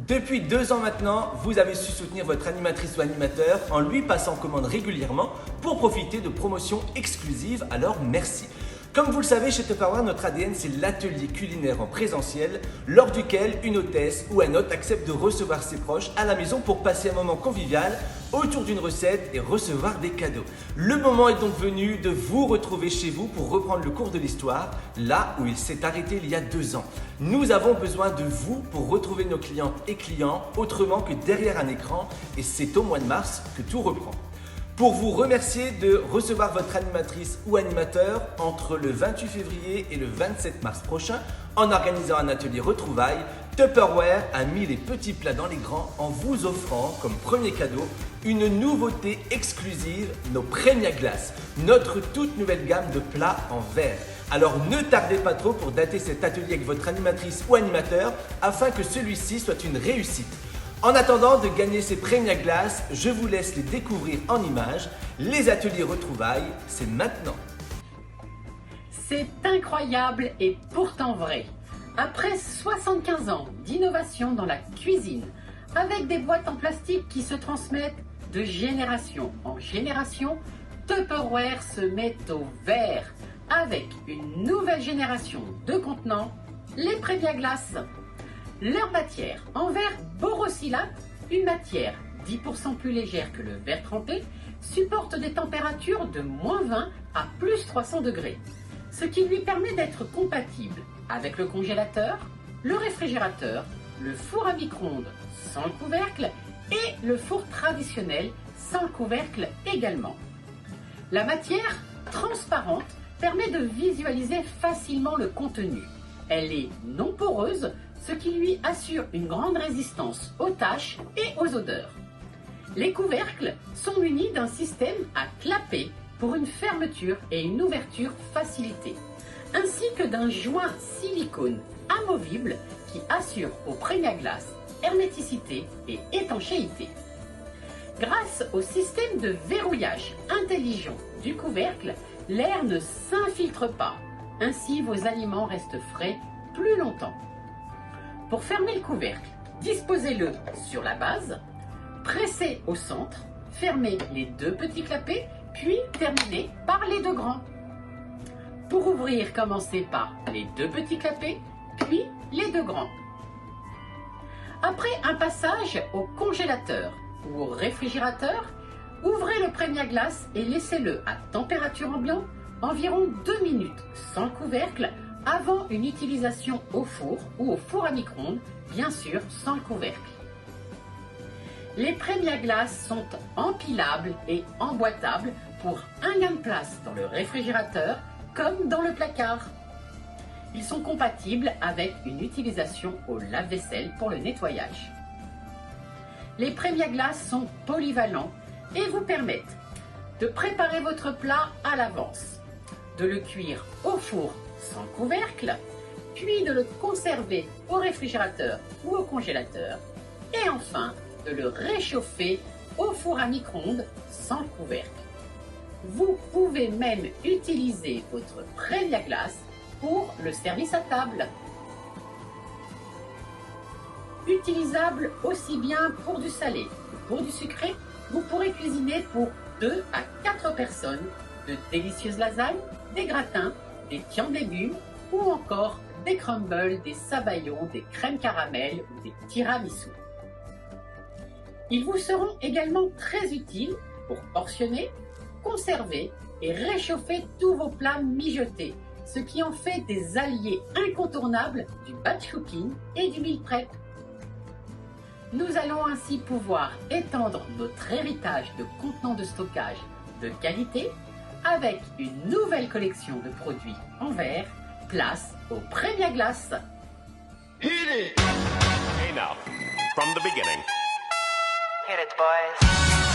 Depuis 2 ans maintenant, vous avez su soutenir votre animatrice ou animateur en lui passant commande régulièrement pour profiter de promotions exclusives, alors merci. Comme vous le savez, chez Tupperware, notre ADN, c'est l'atelier culinaire en présentiel, lors duquel une hôtesse ou un hôte accepte de recevoir ses proches à la maison pour passer un moment convivial autour d'une recette et recevoir des cadeaux. Le moment est donc venu de vous retrouver chez vous pour reprendre le cours de l'histoire, là où il s'est arrêté il y a 2 ans. Nous avons besoin de vous pour retrouver nos clientes et clients autrement que derrière un écran, et c'est au mois de mars que tout reprend. Pour vous remercier de recevoir votre animatrice ou animateur entre le 28 février et le 27 mars prochain, en organisant un atelier retrouvailles, Tupperware a mis les petits plats dans les grands en vous offrant comme premier cadeau une nouveauté exclusive, nos Premia Glace, notre toute nouvelle gamme de plats en verre. Alors ne tardez pas trop pour dater cet atelier avec votre animatrice ou animateur afin que celui-ci soit une réussite. En attendant de gagner ces Premia Glace, je vous laisse les découvrir en images. Les ateliers retrouvailles, c'est maintenant. C'est incroyable et pourtant vrai. Après 75 ans d'innovation dans la cuisine, avec des boîtes en plastique qui se transmettent de génération en génération, Tupperware se met au verre avec une nouvelle génération de contenants, les Premia Glace. Leur matière en verre borosylate, une matière 10% plus légère que le verre trempé, supporte des températures de -20 à +300 degrés, ce qui lui permet d'être compatible avec le congélateur, le réfrigérateur, le four à micro-ondes sans le couvercle et le four traditionnel sans le couvercle également. La matière transparente permet de visualiser facilement le contenu. Elle est non poreuse, ce qui lui assure une grande résistance aux taches et aux odeurs. Les couvercles sont munis d'un système à clapet pour une fermeture et une ouverture facilitée, ainsi que d'un joint silicone amovible qui assure aux Premia Glace herméticité et étanchéité. Grâce au système de verrouillage intelligent du couvercle, l'air ne s'infiltre pas. Ainsi, vos aliments restent frais plus longtemps. Pour fermer le couvercle, disposez-le sur la base, pressez au centre, fermez les 2 petits clapets, puis terminez par les 2 grands. Pour ouvrir, commencez par les 2 petits clapets, puis les 2 grands. Après un passage au congélateur ou au réfrigérateur, ouvrez le Premia Glace et laissez-le à température ambiante environ 2 minutes sans couvercle avant une utilisation au four ou au four à micro-ondes, bien sûr sans le couvercle. Les Premia Glace sont empilables et emboîtables pour un gain de place dans le réfrigérateur comme dans le placard. Ils sont compatibles avec une utilisation au lave-vaisselle pour le nettoyage. Les Premia Glace sont polyvalents et vous permettent de préparer votre plat à l'avance, de le cuire au four sans couvercle, puis de le conserver au réfrigérateur ou au congélateur, et enfin de le réchauffer au four à micro-ondes sans couvercle. Vous pouvez même utiliser votre Premia Glace pour le service à table. Utilisable aussi bien pour du salé que pour du sucré, vous pourrez cuisiner pour 2 à 4 personnes de délicieuses lasagnes, des gratins, des tiens de légumes ou encore des crumbles, des sabayons, des crèmes caramel ou des tiramisu. Ils vous seront également très utiles pour portionner, conserver et réchauffer tous vos plats mijotés, ce qui en fait des alliés incontournables du batch cooking et du meal prep. Nous allons ainsi pouvoir étendre notre héritage de contenants de stockage de qualité avec une nouvelle collection de produits en verre, place aux Premia Glace. Hit it! Hey now, from the beginning. Hit it, boys.